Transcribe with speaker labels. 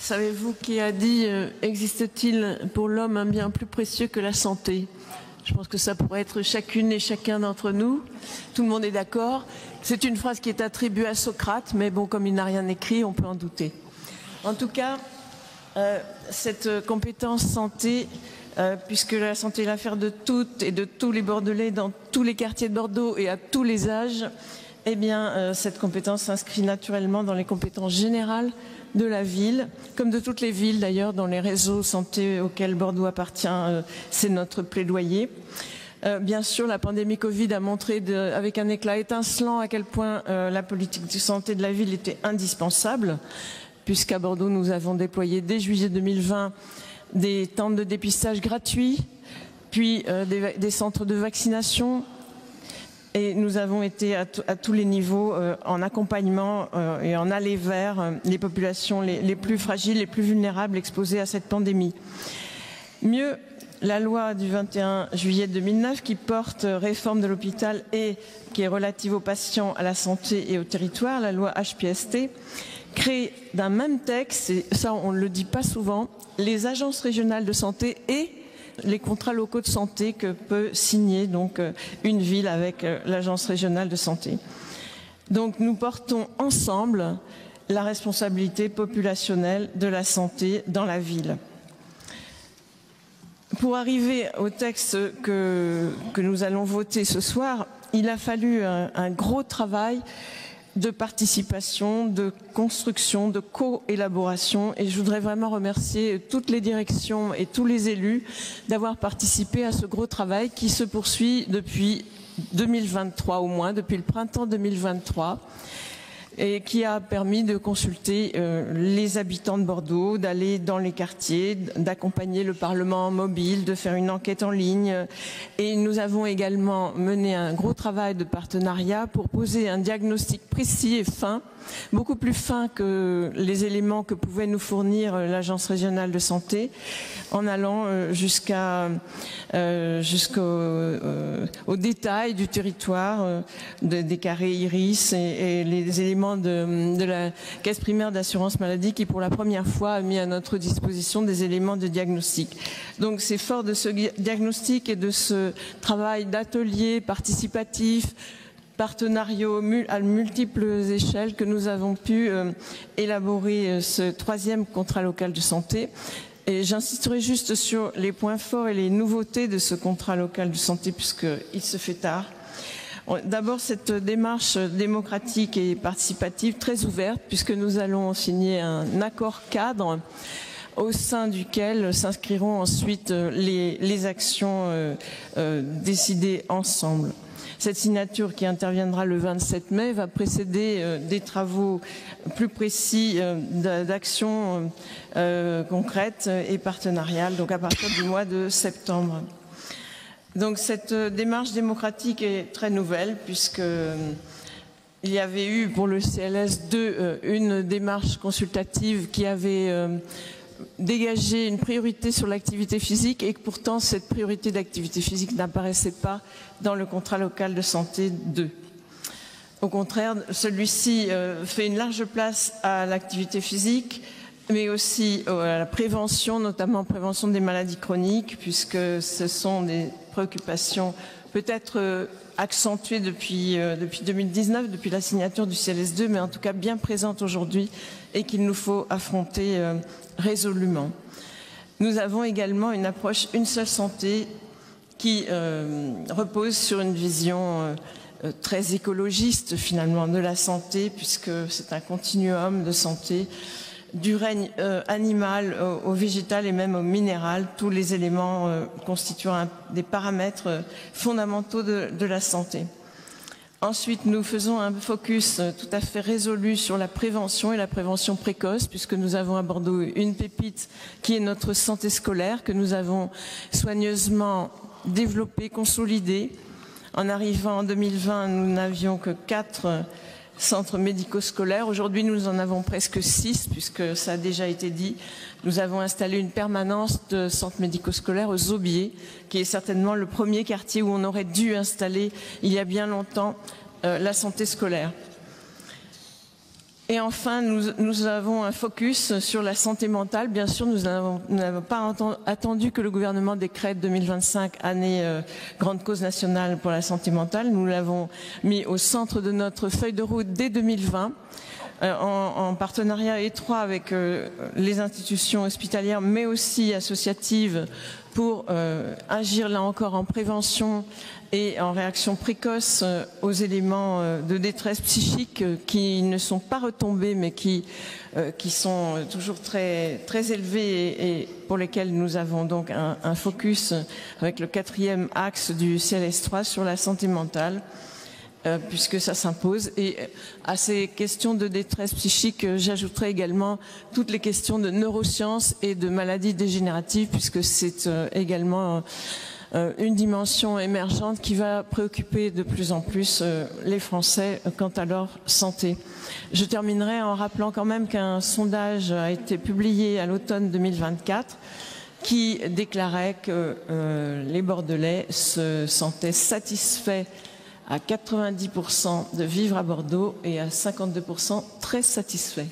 Speaker 1: Savez-vous qui a dit existe-t-il pour l'homme un bien plus précieux que la santé? Je pense que ça pourrait être chacune et chacun d'entre nous. Tout le monde est d'accord. C'est une phrase qui est attribuée à Socrate, mais bon, comme il n'a rien écrit, on peut en douter. En tout cas, cette compétence santé, puisque la santé est l'affaire de toutes et de tous les Bordelais, dans tous les quartiers de Bordeaux et à tous les âges, eh bien, cette compétence s'inscrit naturellement dans les compétences générales de la ville, comme de toutes les villes d'ailleurs, dans les réseaux santé auxquels Bordeaux appartient, c'est notre plaidoyer. Bien sûr, la pandémie Covid a montré avec un éclat étincelant à quel point la politique de santé de la ville était indispensable, puisqu'à Bordeaux, nous avons déployé dès juillet 2020 des tentes de dépistage gratuits, puis des centres de vaccination. Et nous avons été à tous les niveaux en accompagnement et en aller vers les populations les plus fragiles, les plus vulnérables exposées à cette pandémie. Mieux, la loi du 21 juillet 2009 qui porte réforme de l'hôpital et qui est relative aux patients, à la santé et au territoire, la loi HPST, crée d'un même texte, et ça on ne le dit pas souvent, les agences régionales de santé et les contrats locaux de santé que peut signer donc une ville avec l'agence régionale de santé. Donc nous portons ensemble la responsabilité populationnelle de la santé dans la ville. Pour arriver au texte que nous allons voter ce soir, il a fallu un gros travail de participation, de construction, de co-élaboration. Et je voudrais vraiment remercier toutes les directions et tous les élus d'avoir participé à ce gros travail qui se poursuit depuis 2023 au moins, depuis le printemps 2023. Et qui a permis de consulter les habitants de Bordeaux, d'aller dans les quartiers, d'accompagner le Parlement mobile, de faire une enquête en ligne. Et nous avons également mené un gros travail de partenariat pour poser un diagnostic précis et fin, beaucoup plus fin que les éléments que pouvait nous fournir l'Agence régionale de santé, en allant jusqu'au détail du territoire, des carrés iris et les éléments de la caisse primaire d'assurance maladie qui pour la première fois a mis à notre disposition des éléments de diagnostic. Donc c'est fort de ce diagnostic et de ce travail d'atelier participatif, partenariaux à multiples échelles que nous avons pu élaborer ce troisième contrat local de santé. Et j'insisterai juste sur les points forts et les nouveautés de ce contrat local de santé puisqu'il se fait tard. D'abord, cette démarche démocratique et participative très ouverte puisque nous allons signer un accord cadre au sein duquel s'inscriront ensuite les actions décidées ensemble. Cette signature qui interviendra le 27 mai va précéder des travaux plus précis d'actions concrètes et partenariales, donc à partir du mois de septembre. Donc cette démarche démocratique est très nouvelle puisque il y avait eu pour le CLS2 une démarche consultative qui avait dégagé une priorité sur l'activité physique et que pourtant cette priorité d'activité physique n'apparaissait pas dans le contrat local de santé 2. Au contraire, celui-ci fait une large place à l'activité physique, mais aussi à la prévention, notamment prévention des maladies chroniques, puisque ce sont des préoccupations peut-être accentuées depuis 2019, depuis la signature du CLS2, mais en tout cas bien présentes aujourd'hui et qu'il nous faut affronter résolument. Nous avons également une approche une seule santé qui repose sur une vision très écologiste finalement de la santé, puisque c'est un continuum de santé du règne animal au végétal et même au minéral, tous les éléments constituant des paramètres fondamentaux de la santé. Ensuite, nous faisons un focus tout à fait résolu sur la prévention et la prévention précoce, puisque nous avons à Bordeaux une pépite qui est notre santé scolaire, que nous avons soigneusement développée, consolidée. En arrivant en 2020, nous n'avions que 4 centres médico-scolaires. Aujourd'hui, nous en avons presque 6, puisque ça a déjà été dit. Nous avons installé une permanence de centres médico-scolaires aux Aubiers, qui est certainement le premier quartier où on aurait dû installer, il y a bien longtemps, la santé scolaire. Et enfin, nous avons un focus sur la santé mentale. Bien sûr, nous n'avons pas attendu que le gouvernement décrète 2025 année grande cause nationale pour la santé mentale. Nous l'avons mis au centre de notre feuille de route dès 2020. En partenariat étroit avec les institutions hospitalières, mais aussi associatives, pour agir là encore en prévention et en réaction précoce aux éléments de détresse psychique qui ne sont pas retombés, mais qui sont toujours très, très élevés et pour lesquels nous avons donc un focus avec le 4e axe du CLS3 sur la santé mentale. Puisque ça s'impose. Et à ces questions de détresse psychique, j'ajouterai également toutes les questions de neurosciences et de maladies dégénératives, puisque c'est également une dimension émergente qui va préoccuper de plus en plus les Français quant à leur santé. Je terminerai en rappelant quand même qu'un sondage a été publié à l'automne 2024 qui déclarait que les Bordelais se sentaient satisfaits à 90% de vivre à Bordeaux et à 52% très satisfaits.